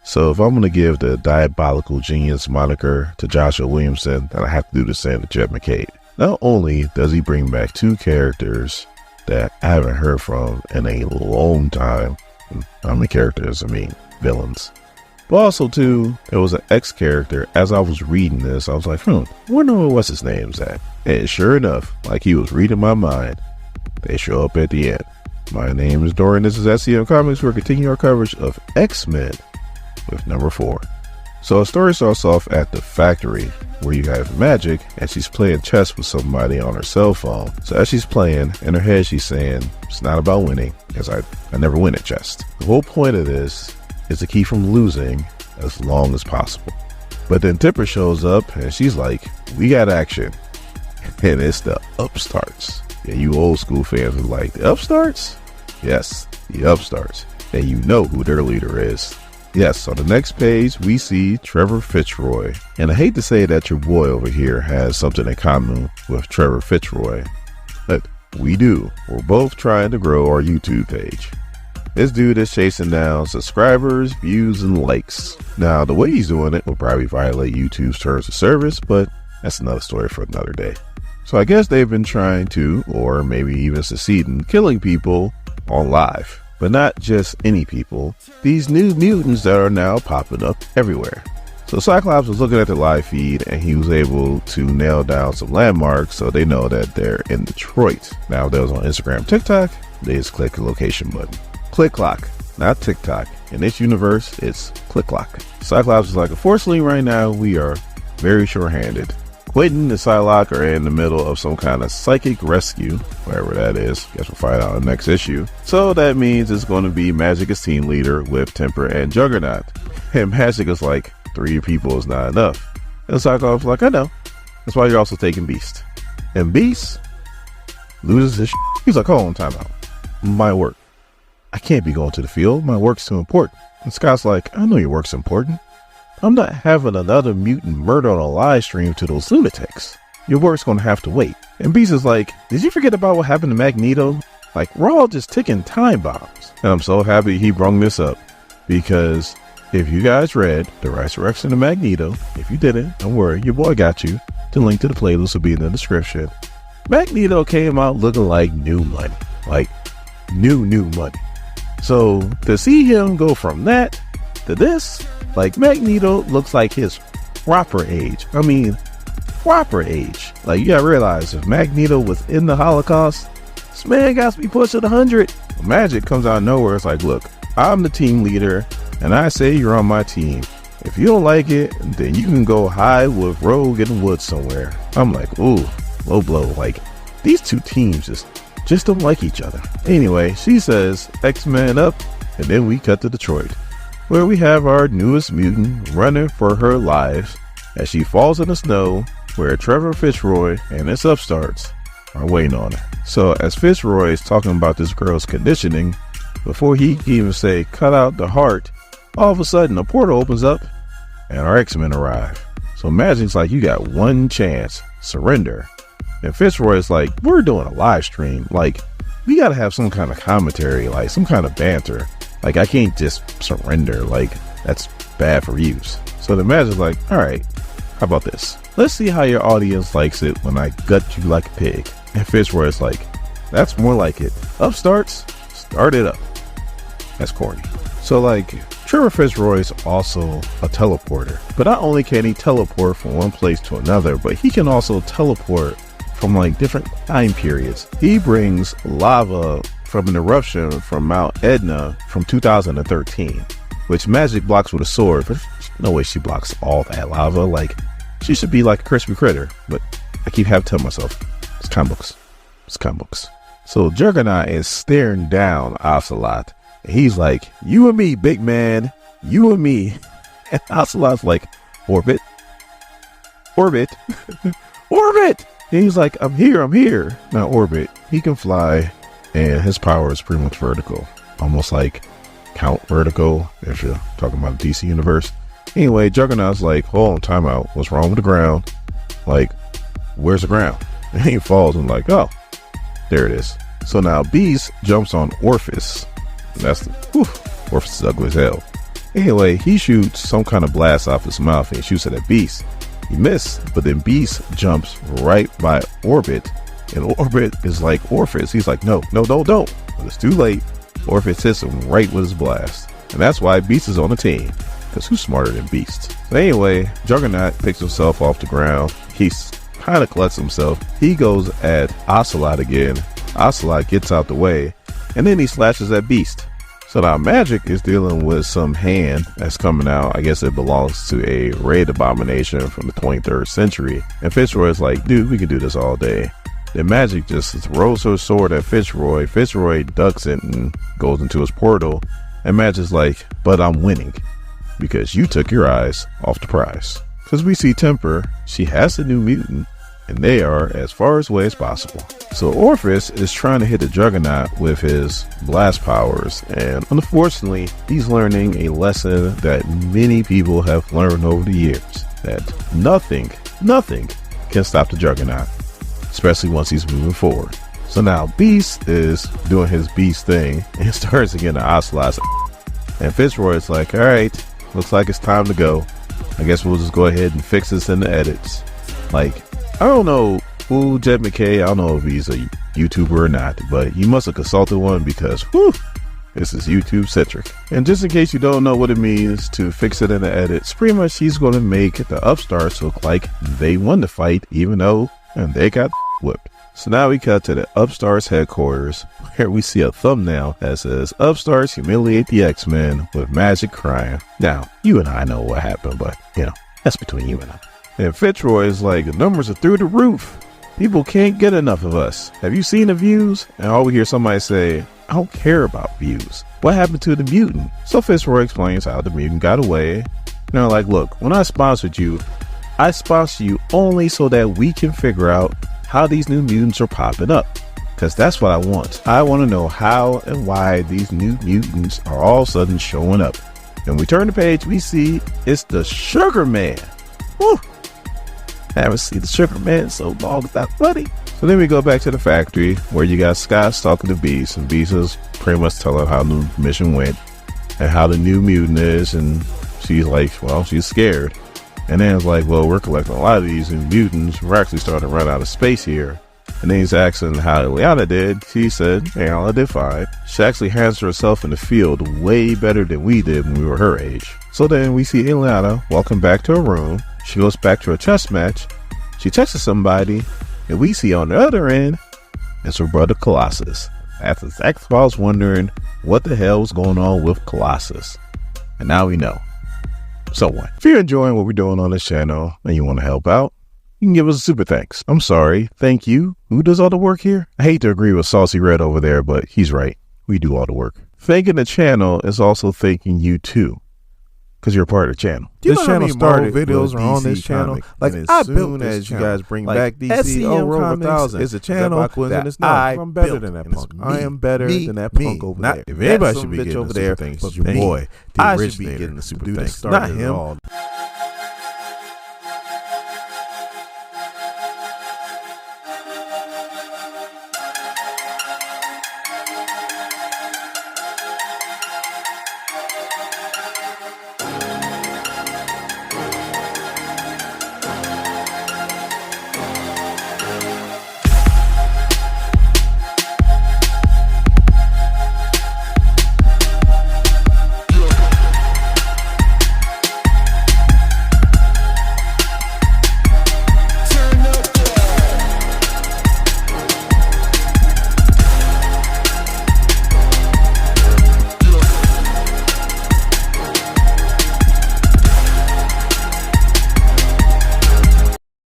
So if I'm going to give the diabolical genius moniker to Joshua Williamson, then I have to do the same to Jed Mackay. Not only does he bring back two characters that I haven't heard from in a long time. How many characters? I mean, villains. But also, too, it was an X character. As I was reading this, I was like, wonder what's his name's at. And sure enough, like he was reading my mind, they show up at the end. My name is Dorian. This is SCM Comics. We're continuing our coverage of X-Men with number 4. So a story starts off at the factory where you have Magic, and she's playing chess with somebody on her cell phone. So as she's playing, in her head she's saying, it's not about winning, because I never win at chess. The whole point of this is to keep from losing as long as possible. But then Tipper shows up and she's like, we got action. And it's the upstarts. And you old school fans are like, the upstarts? Yes, the upstarts. And you know who their leader is. Yes, on the next page, we see Trevor Fitzroy. And I hate to say that your boy over here has something in common with Trevor Fitzroy, but we do. We're both trying to grow our YouTube page. This dude is chasing down subscribers, views, and likes. Now, the way he's doing it will probably violate YouTube's terms of service, but that's another story for another day. So I guess they've been trying to, or maybe even succeed in killing people on live. But not just any people, these new mutants that are now popping up everywhere. So Cyclops was looking at the live feed and he was able to nail down some landmarks so they know that they're in Detroit. Now if that was on Instagram, TikTok, they just click the location button. Click-clock, not TikTok. In this universe, it's click-clock. Cyclops is like, unfortunately right now we are very short-handed. Quentin and Psylocke are in the middle of some kind of psychic rescue, whatever that is. Guess we'll find out in the next issue. So that means it's going to be Magic as team leader with Temper and Juggernaut. And Magic is like, 3 people is not enough. And Cyclops is like, I know. That's why you're also taking Beast. And Beast loses his shit. He's like, hold on, time out. My work. I can't be going to the field. My work's too important. And Scott's like, I know your work's important. I'm not having another mutant murder on a live stream to those lunatics. Your work's gonna have to wait. And Beast is like, did you forget about what happened to Magneto? Like, we're all just ticking time bombs. And I'm so happy he brung this up, because if you guys read The Resurrection of Magneto, if you didn't, don't worry, your boy got you. The link to the playlist will be in the description. Magneto came out looking like new money. Like, new money. So to see him go from that to this, like, Magneto looks like his proper age. I mean, proper age. Like, you gotta realize, if Magneto was in the Holocaust, this man got to be pushing 100. Magic comes out of nowhere. It's like, look, I'm the team leader, and I say you're on my team. If you don't like it, then you can go hide with Rogue in the woods somewhere. I'm like, ooh, low blow. Like, these two teams just don't like each other. Anyway, she says, X-Men up, and then we cut to Detroit, where we have our newest mutant running for her lives as she falls in the snow, where Trevor Fitzroy and his upstarts are waiting on her. So as Fitzroy is talking about this girl's conditioning, before he can even say cut out the heart, all of a sudden a portal opens up and our X-Men arrive. So Magic's like, you got one chance, surrender. And Fitzroy is like, we're doing a live stream, like, we gotta have some kind of commentary, like some kind of banter. Like, I can't just surrender, like, that's bad for views. So the Magic's like, alright, how about this? Let's see how your audience likes it when I gut you like a pig. And Fitzroy is like, that's more like it. Upstarts, start it up. That's corny. So, like, Trevor Fitzroy is also a teleporter. But not only can he teleport from one place to another, but he can also teleport from, like, different time periods. He brings lava from an eruption from Mount Etna from 2013, which Magic blocks with a sword, but no way she blocks all that lava. Like, she should be like a crispy critter, but I keep having to tell myself, it's comic books. It's comic books. So Juggernaut is staring down Ocelot, and he's like, you and me, big man, you and me. And Ocelot's like, orbit. Orbit. Orbit! And he's like, I'm here. Now, Orbit, he can fly, and his power is pretty much vertical. Almost like Count Vertigo, if you're talking about the DC universe. Anyway, Juggernaut's like, hold on, time out. What's wrong with the ground? Like, where's the ground? And he falls and like, oh, there it is. So now Beast jumps on Orpheus. And that's the, Orpheus is ugly as hell. Anyway, he shoots some kind of blast off his mouth and he shoots it at Beast. He missed, but then Beast jumps right by Orbit, and Orbit is like, Orphis. He's like, no, don't. But it's too late. Orphis hits him right with his blast. And that's why Beast is on the team, because who's smarter than Beast? So anyway, Juggernaut picks himself off the ground. He's kind of collects himself. He goes at Ocelot again. Ocelot gets out the way, and then he slashes at Beast. So now Magic is dealing with some hand that's coming out. I guess it belongs to a raid abomination from the 23rd century. And Fitzroy is like, dude, we can do this all day. Then Magic just throws her sword at Fitzroy. Fitzroy ducks it and goes into his portal. And Magic's like, but I'm winning because you took your eyes off the prize. Because we see Temper, she has a new mutant, and they are as far away as possible. So Orphis is trying to hit the Juggernaut with his blast powers, and unfortunately, he's learning a lesson that many people have learned over the years, that nothing can stop the Juggernaut, especially once he's moving forward. So now Beast is doing his Beast thing and starts again to Ocelot, and Fitzroy is like, all right, looks like it's time to go. I guess we'll just go ahead and fix this in the edits. Like, I don't know who Jed Mackay, I don't know if he's a YouTuber or not, but he must have consulted one because, whew, this is YouTube centric. And just in case you don't know what it means to fix it in the edits, pretty much he's going to make the upstarts look like they won the fight, even though they got whipped. So now we cut to the upstarts headquarters, where we see a thumbnail that says upstarts humiliate the X-Men with Magic crying. Now, you and I know what happened, but that's between you and I. And Fitzroy is like, the numbers are through the roof. People can't get enough of us. Have you seen the views? And all we hear somebody say, I don't care about views. What happened to the mutant? So Fitzroy explains how the mutant got away. And they're like, look, when I sponsored you, I sponsored you only so that we can figure out how these new mutants are popping up. Because that's what I want. I want to know how and why these new mutants are all of a sudden showing up. And we turn the page, we see it's the Sugar Man. Woo! I haven't seen the Sugar Man in so long. It's not funny. So then we go back to the factory where you got Scott talking to Beast, and Beast is pretty much telling how the mission went and how the new mutant is, and she's like, well, she's scared. And then it's like, well, we're collecting a lot of these new mutants. We're actually starting to run out of space here. And then he's asking how Ileana did. She said, Ileana did fine. She actually handles herself in the field way better than we did when we were her age. So then we see Ileana walking back to her room. She goes back to her chess match. She texts somebody, and we see on the other end, it's her brother Colossus. That's exactly why I was wondering what the hell was going on with Colossus. And now we know. So what? If you're enjoying what we're doing on this channel and you want to help out, you can give us a super thanks. I'm sorry. Thank you. Who does all the work here? I hate to agree with Saucy Red over there, but he's right. We do all the work. Thanking the channel is also thanking you too, because you're a part of the channel. This channel started videos are on this channel. Like, I built this as you guys bring back DC Rover 1000 is a channel that I'm better than that punk. I am better than that punk over there. If anybody should be getting over there, but your boy, I should be getting the super thanks, not him.